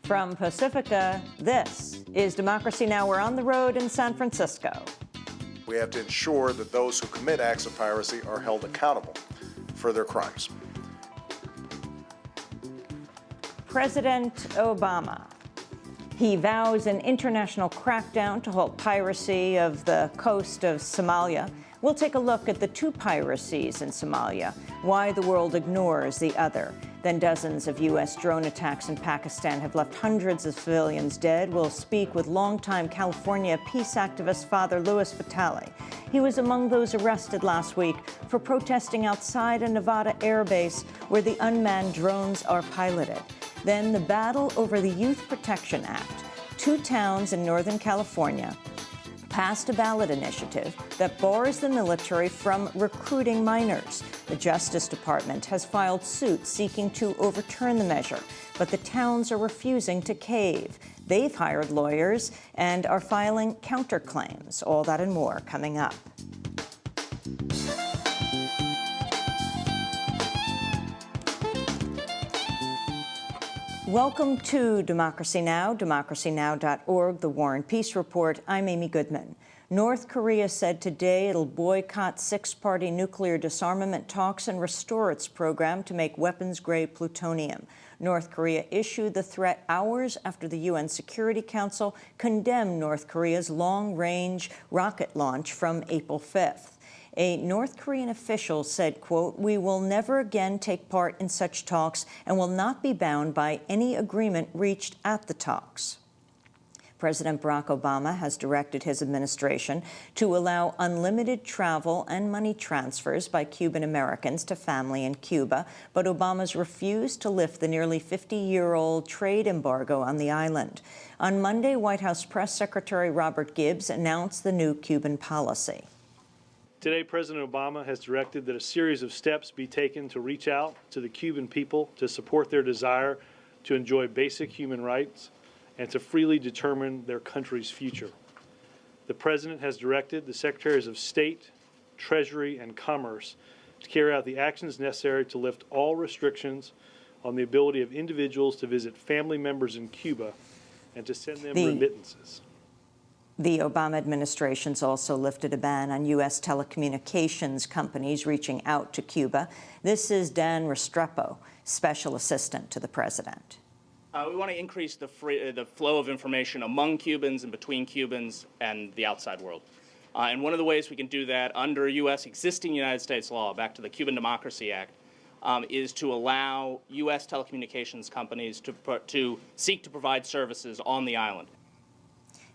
From Pacifica, this is Democracy Now! We're on the road in San Francisco. We have to ensure that those who commit acts of piracy are held accountable for their crimes. President Obama. He vows an international crackdown to halt piracy of the coast of Somalia. We'll take a look at the two piracies in Somalia, why the world ignores the other. Then dozens of U.S. drone attacks in Pakistan have left hundreds of civilians dead. We'll speak with longtime California peace activist Father Louis Vitale. He was among those arrested last week for protesting outside a Nevada air base where the unmanned drones are piloted. Then the battle over the Youth Protection Act. Two towns in Northern California passed a ballot initiative that bars the military from recruiting minors. The Justice Department has filed suit seeking to overturn the measure, but the towns are refusing to cave. They've hired lawyers and are filing counterclaims. All that and more coming up. Welcome to Democracy Now!, democracynow.org, The War and Peace Report. I'm Amy Goodman. North Korea said today it'll boycott six-party nuclear disarmament talks and restore its program to make weapons-grade plutonium. North Korea issued the threat hours after the UN Security Council condemned North Korea's long-range rocket launch from April 5th. A North Korean official said, quote, "We will never again take part in such talks and will not be bound by any agreement reached at the talks." President Barack Obama has directed his administration to allow unlimited travel and money transfers by Cuban Americans to family in Cuba, but Obama's refused to lift the nearly 50-year-old trade embargo on the island. On Monday, White House Press Secretary Robert Gibbs announced the new Cuban policy. Today, President Obama has directed that a series of steps be taken to reach out to the Cuban people to support their desire to enjoy basic human rights and to freely determine their country's future. The President has directed the Secretaries of State, Treasury, and Commerce to carry out the actions necessary to lift all restrictions on the ability of individuals to visit family members in Cuba and to send them remittances. The Obama administration's also lifted a ban on U.S. telecommunications companies reaching out to Cuba. This is Dan Restrepo, special assistant to the president. We want to increase the flow of information among Cubans and between Cubans and the outside world. And one of the ways we can do that under existing United States law, back to the Cuban Democracy Act, is to allow U.S. telecommunications companies to seek to provide services on the island.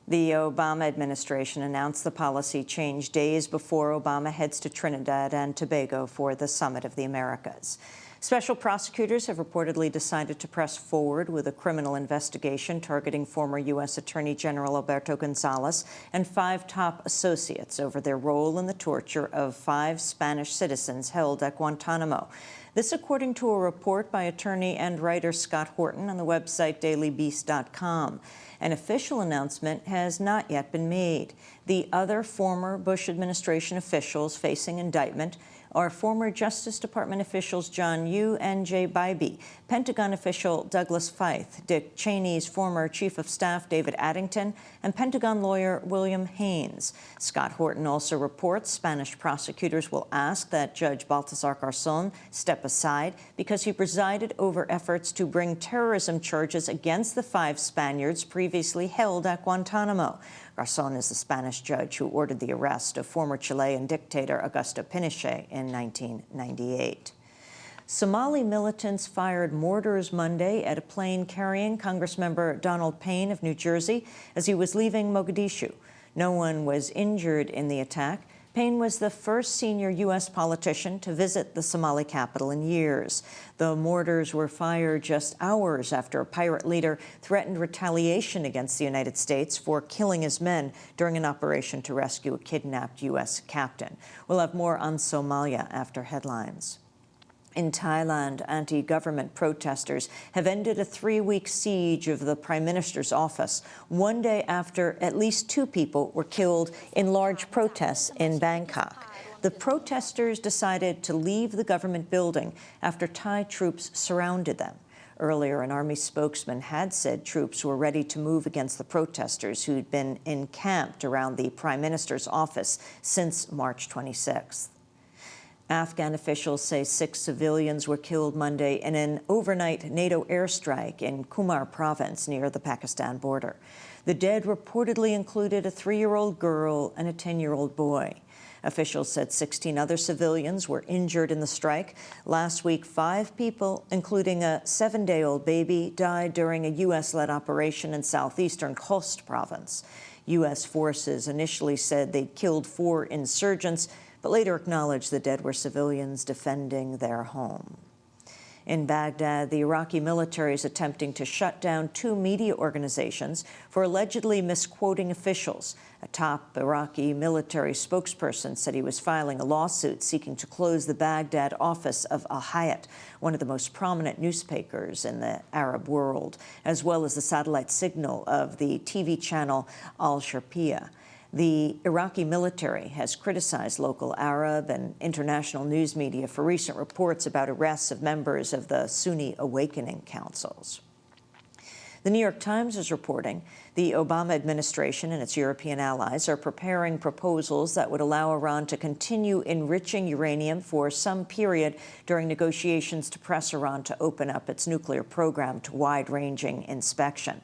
The Obama administration announced the policy change days before Obama heads to Trinidad and Tobago for the Summit of the Americas. Special prosecutors have reportedly decided to press forward with a criminal investigation targeting former U.S. Attorney General Alberto Gonzales and 5 top associates over their role in the torture of 5 Spanish citizens held at Guantanamo. This according to a report by attorney and writer Scott Horton on the website dailybeast.com. An official announcement has not yet been made. The other former Bush administration officials facing indictment are former Justice Department officials John Yoo and Jay Bybee, Pentagon official Douglas Feith, Dick Cheney's former Chief of Staff David Addington, and Pentagon lawyer William Haynes. Scott Horton also reports Spanish prosecutors will ask that Judge Baltasar Garzón step aside because he presided over efforts to bring terrorism charges against the 5 Spaniards previously held at Guantanamo. Garzón is the Spanish judge who ordered the arrest of former Chilean dictator Augusto Pinochet in 1998. Somali militants fired mortars Monday at a plane carrying Congressmember Donald Payne of New Jersey as he was leaving Mogadishu. No one was injured in the attack. Payne was the first senior U.S. politician to visit the Somali capital in years. The mortars were fired just hours after a pirate leader threatened retaliation against the United States for killing his men during an operation to rescue a kidnapped U.S. captain. We'll have more on Somalia after headlines. In Thailand, anti-government protesters have ended a 3-week siege of the Prime Minister's office, one day after at least 2 people were killed in large protests in Bangkok. The protesters decided to leave the government building after Thai troops surrounded them. Earlier, an Army spokesman had said troops were ready to move against the protesters who'd been encamped around the Prime Minister's office since March 26th. Afghan officials say 6 civilians were killed Monday in an overnight NATO airstrike in Kumar province near the Pakistan border. The dead reportedly included a 3-year-old girl and a 10-year-old boy. Officials said 16 other civilians were injured in the strike. Last week, 5 people, including a 7-day-old baby, died during a U.S.-led operation in southeastern Khost province. U.S. forces initially said they'd killed 4 insurgents, but later acknowledged the dead were civilians defending their home. In Baghdad, the Iraqi military is attempting to shut down 2 media organizations for allegedly misquoting officials. A top Iraqi military spokesperson said he was filing a lawsuit seeking to close the Baghdad office of Al Hayat, one of the most prominent newspapers in the Arab world, as well as the satellite signal of the TV channel Al Sharqiya. The Iraqi military has criticized local Arab and international news media for recent reports about arrests of members of the Sunni Awakening Councils. The New York Times is reporting the Obama administration and its European allies are preparing proposals that would allow Iran to continue enriching uranium for some period during negotiations to press Iran to open up its nuclear program to wide-ranging inspection.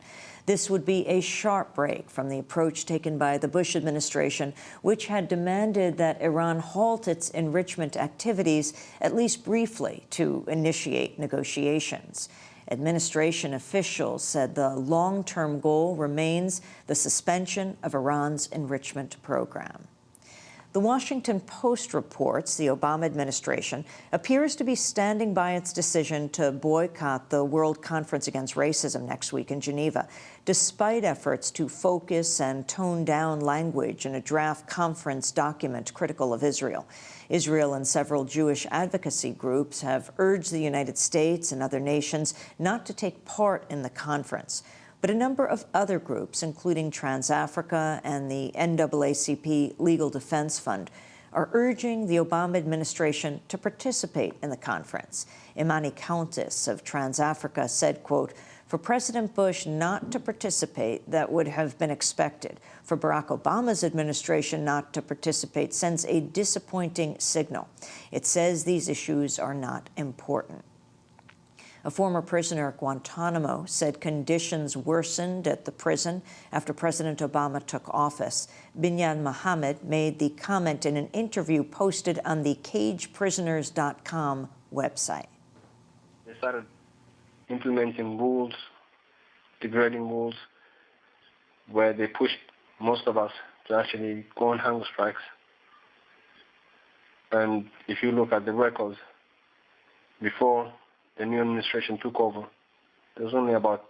This would be a sharp break from the approach taken by the Bush administration, which had demanded that Iran halt its enrichment activities, at least briefly, to initiate negotiations. Administration officials said the long-term goal remains the suspension of Iran's enrichment program. The Washington Post reports the Obama administration appears to be standing by its decision to boycott the World Conference Against Racism next week in Geneva, despite efforts to focus and tone down language in a draft conference document critical of Israel. Israel and several Jewish advocacy groups have urged the United States and other nations not to take part in the conference. But a number of other groups, including Trans-Africa and the NAACP Legal Defense Fund, are urging the Obama administration to participate in the conference. Imani Countess of Trans-Africa said, quote, "For President Bush not to participate, that would have been expected. For Barack Obama's administration not to participate sends a disappointing signal. It says these issues are not important." A former prisoner at Guantanamo said conditions worsened at the prison after President Obama took office. Binyan Mohammed made the comment in an interview posted on the CagePrisoners.com website. They started implementing rules, degrading rules, where they pushed most of us to actually go on hunger strikes. And if you look at the records, before the new administration took over, there was only about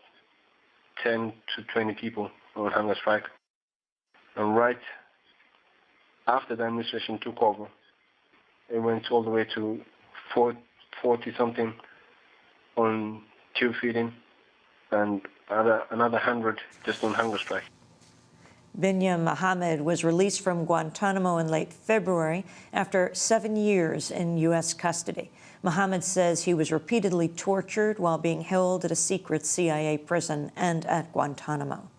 10 to 20 people on hunger strike. And right after the administration took over, it went all the way to 40-something on tube feeding and another 100 just on hunger strike. Binyan Mohammed was released from Guantanamo in late February after 7 years in U.S. custody. Mohammed says he was repeatedly tortured while being held at a secret CIA prison and at Guantanamo.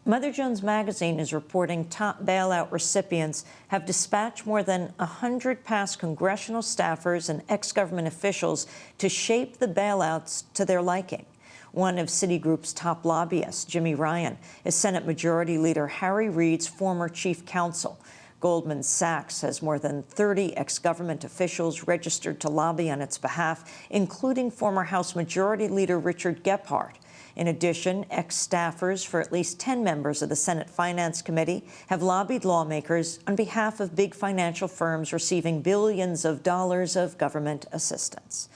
Mother Jones Magazine is reporting top bailout recipients have dispatched more than 100 past congressional staffers and ex-government officials to shape the bailouts to their liking. One of Citigroup's top lobbyists, Jimmy Ryan, is Senate Majority Leader Harry Reid's former chief counsel. Goldman Sachs has more than 30 ex-government officials registered to lobby on its behalf, including former House Majority Leader Richard Gephardt. In addition, ex-staffers for at least 10 members of the Senate Finance Committee have lobbied lawmakers on behalf of big financial firms receiving billions of dollars of government assistance.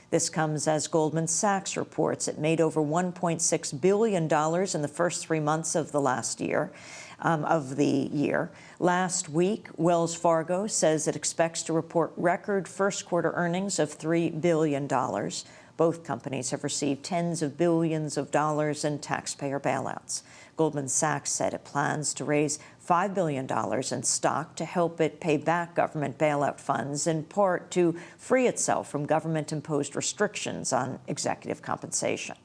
This comes as Goldman Sachs reports it made over $1.6 billion in the first 3 months of the year. Last week, Wells Fargo says it expects to report record first-quarter earnings of $3 billion. Both companies have received tens of billions of dollars in taxpayer bailouts. Goldman Sachs said it plans to raise $5 billion in stock to help it pay back government bailout funds, in part to free itself from government-imposed restrictions on executive compensation.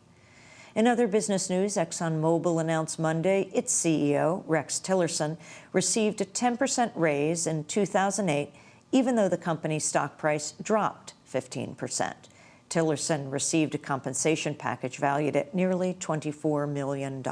In other business news, ExxonMobil announced Monday its CEO, Rex Tillerson, received a 10% raise in 2008, even though the company's stock price dropped 15%. Tillerson received a compensation package valued at nearly $24 million.